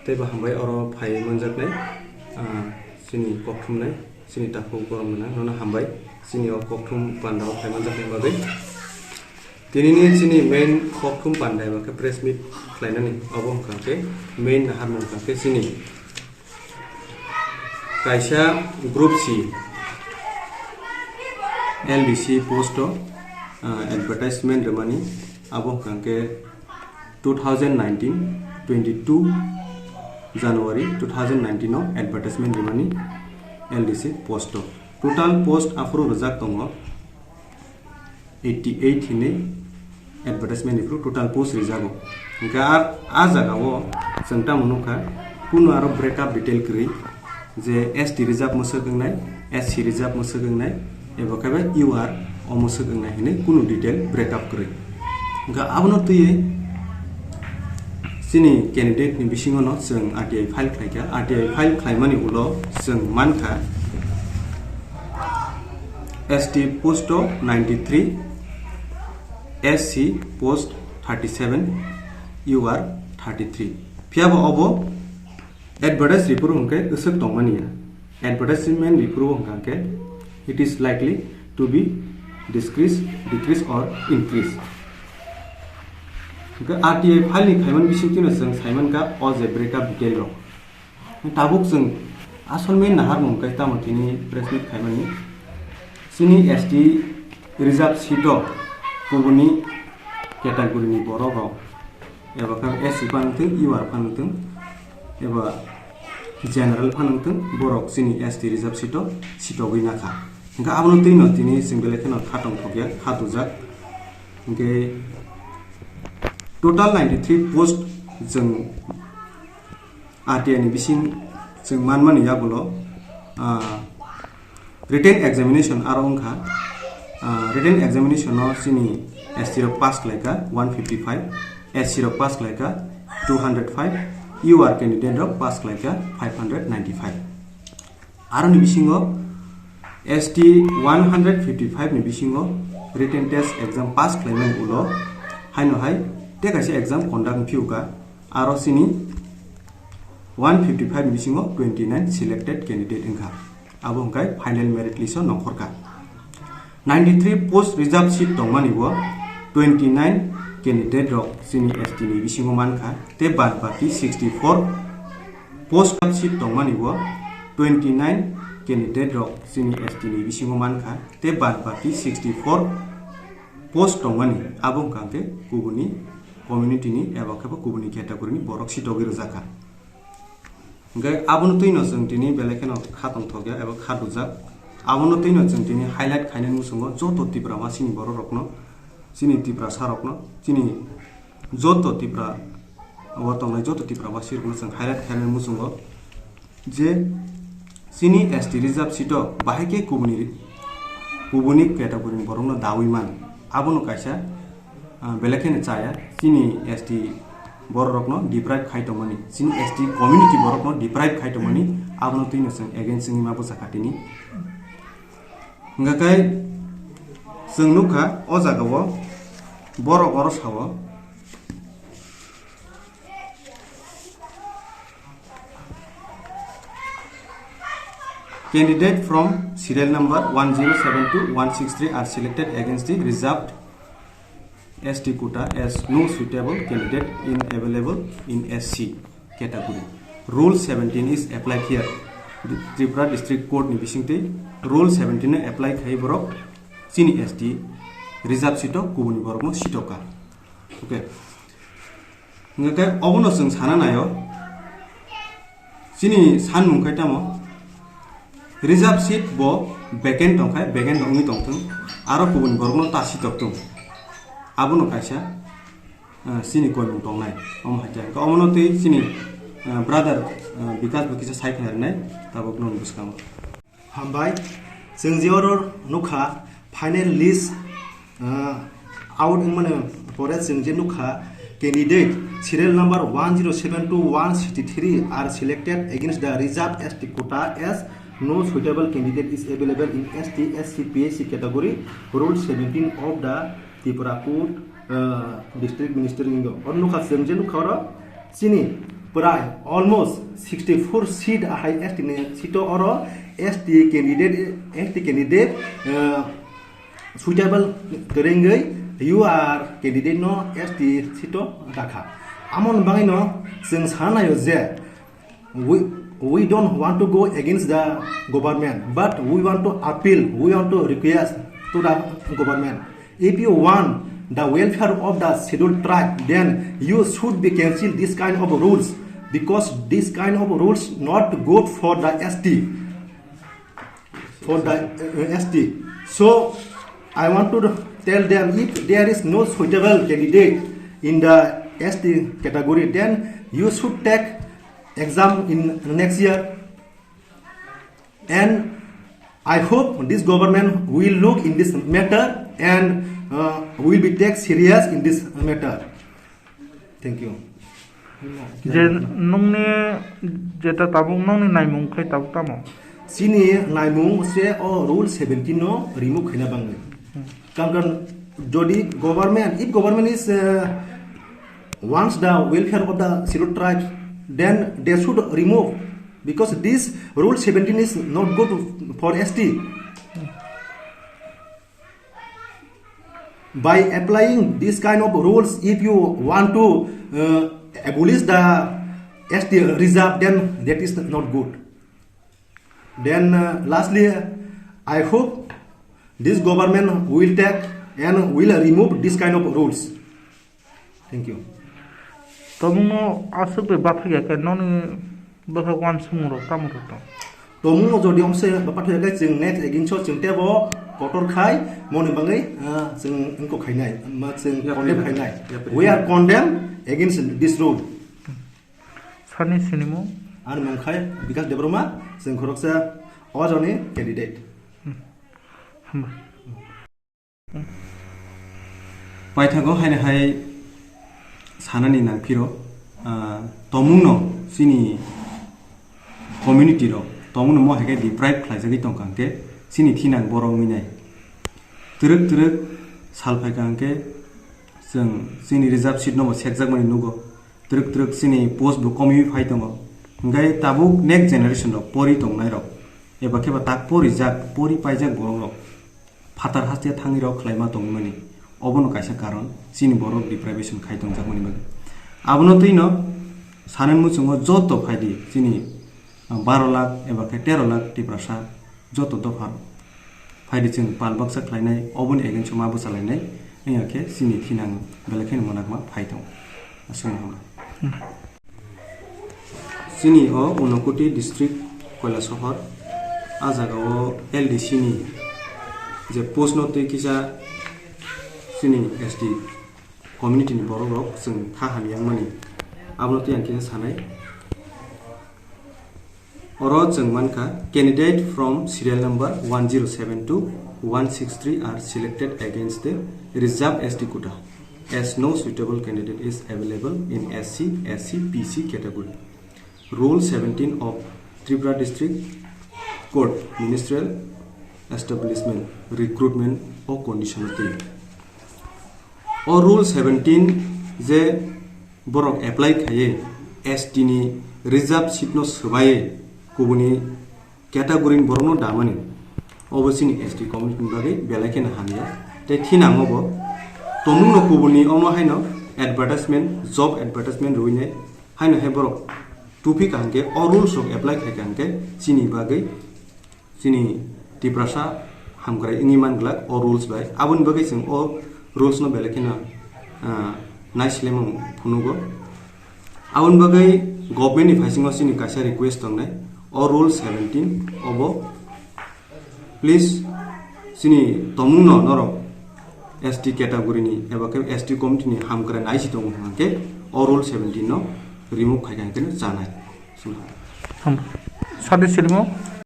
Teba hambai oro phai manjaknai sini kokthumnai sini taku gorom mana nona hambai sini o kokthum pandao phai manjaknai bagai tinini sini main kokthum pandai ba press meet khwlainani obo hangke main harmon hangke sini kaisa group C LDC posto advertisement remani abo hangke 2019 22 January 2019 no advertisement remani LDC posto total post afro rejak tongo 88 hine advertisement ifru total post rejago gar a jaga o sengta munuka kuno aro breakup detail kri je ST reserve mosogengnai SC reserve mosogengnai ebo kabe UR o mosogengnai hine kuno detail breakup kri ga abono tuye sini candidate ni bisingo no जों RTI file khlaika RTI file khlaimani ulo जों manka ST post 93 SC post 37 UR 33 phiabo obo advertise report hongke usuk tongmania advertisement report hongke it is likely to be decrease or increase RTI file ni khaiman bisingtino जों Simon का अजे breakup detail रो Tabuk जों आसल main नाहार मंगkai तामथिनि press meet खाइमानि सिनि ST reserve सीटो गुबुनि category बरो रो एबा का SC फानथों UR फानथों एबा जनरल फानथों बरक सिनि ST रिजर्व सीटो गइनाखा इंका आबनो तैनो तिनि सिंगलेखनो खाटं थगिया खातुजाक इंके total 93 post जों RTI ni bising जों manmani yabulo written examination aro ongkha written examination no sini SC ro pass klaika 155 SC ro pass klaika 205 UR candidate ro pass klaika 595 aro ni bisingo ST 155 ni bisingo written test exam pass klaimai ulo haino hai Take a exam conduct Puka, Arosini 155 Bisingo 29 selected candidate in Ka. Abonkai final merit list on Norok. 93 post reserve seat Tongmaniwa 29 candidate rock Sini Estini Bisingo Manka, Te Bad Baki 64 post seat Tongmaniwa 29 candidate rock Sini Estini Bisingo Manka, Te Bad Baki 64 post Tongmani Abonkanke Kubuni. Community ni eba khaba kubuni category ni borok sitogi rojaka ngai abono tuino जों tini belekeno khatong thogya eba khatujak abono tuino जों tini highlight khainai musungo joto tipra masini borok rokno chini tipra sarokno chini joto tipra watongnai joto tipra wasirokno जों highlight khainai musungo je chini ST reserve sito bahike kubuni category ni borokno dawiman abono kaisa belekene chaya sini ST borokno deprive khaitomani sini ST community borokno deprive khaitomani abno tuino जों against ni mabu sakatini ngakai जों नुखा o jagawo borok oro sawo candidate from serial number 1072 163 are selected against the reserved ST quota as no suitable candidate in available in SC category. Rule 17 is applied here. The Tripura District Court ni bisingte Rule 17 apply khai borok sini ST reserve sito kubuni borok mo sitoka. Okay. Ngakai obono जों sana nayo sini san mungkai tamo reserve seat bo vacant tongkai vacant ongi tongthung aro kubuni borok no ta sitoktung abono kaisa sini Kwrwngtongnai omhaja ka omono tei sini brother bikas bukisa saikhnarnai tabok non buskamo hambai जों जेवर नुखा final list out माने परे जों जे नुखा candidate serial number 1072-163 are selected against the reserved ST quota as no suitable candidate is available in ST SC PSC category. Rule 17 of the Tripura Code district minister ingo or nukha sengje nukhara chini prai almost 64 seat a high ST sito or ST candidate suitable Kwrwngwi you are candidate no ST sito dakha amon bangai no sing sanayo je we don't want to go against the government but we want to appeal we want to request to the government if you want the welfare of the scheduled tribe then you should be cancel this kind of rules because this kind of rules not good for the ST so I want to tell them if there is no suitable candidate in the ST category then you should take exam in next year and I hope this government will look in this matter and will be take serious in this matter. Thank you. Je nongni jeta tabung nongni naimung khai tabuk tamo. Chini naimung se o rule 17 no remove khina bangai. Kankan jodi government if government is wants the welfare of the scheduled tribes then they should remove because this rule 17 is not good for ST. By applying this kind of rules, if you want to abolish the ST reserve, then that is not good. Then lastly, I hope this government will take and will remove this kind of rules. Thank you. Tomuno asukbe baphiga ke noni bhagwan sumuro tamuro to. Tomuno jodi omse bapathiga ke jing next again so jing tebo kotor khai moni bangai jing engko khainai ma jing condemn khainai. We are condemned against this rule. Sani sinimo An mangkhai bikas debroma jing khoroksa ojoni candidate. Paithago haine hai sanani nang phiro tomungno sini community ro tomungno mo hage deprive khlaijagi tongkangke sini thinang borong minai truk salphai kangke जों sini reserve seat no sekjagwi nugo truk sini post bu komi phai tongo ngai tabuk next generation ro pori tongnairok eba keba tak pori jak pori paijak borong ro phatar haste thangi ro khlaima tongmani obono kaisa karon sini borok deprivation khaitong jakmani bag abono tuino sanen muchungo joto phaidi sini 12 lakh eba 13 lakh tiprasa joto dofar phaidi chung palbaksa khlainai oboni egen chuma bosalainai ngake sini thinang belakhen monakma phaitong asung hama sini o Unakoti district Koila Sohor ajagao LDC ni je post no tei kisa sini ST community ni borok जों थाहालियां मानि abno tei angke sanai oro जों manka candidate from serial number 1072 163 are selected against the reserve ST quota as no suitable candidate is available in SC PC category. Rule 17 of Tripura District Court Ministerial Establishment Recruitment or Conditionality. Or Rule 17 je borok apply khaye ST ni reserve seat no swaye kubuni category borok no damani obosini ST community bagi belakena hania te thinangobo tomungno kubuni omo haino advertisement job advertisement ruine haino he borok tupi kangke or rules of apply kangke chini bagi chini tiprasa hamgrai ingiman glak or rules by abun bagi sing o rules no belakena naislemo phunugo abun bagi government ni phasingo chini kaisa request tongnai or rule 17 obo please sini tomungno norok ST category ni eba ke ST community ni hamkra naisi tong hangke or rule 17 no remove khai kan janai sum sade silmo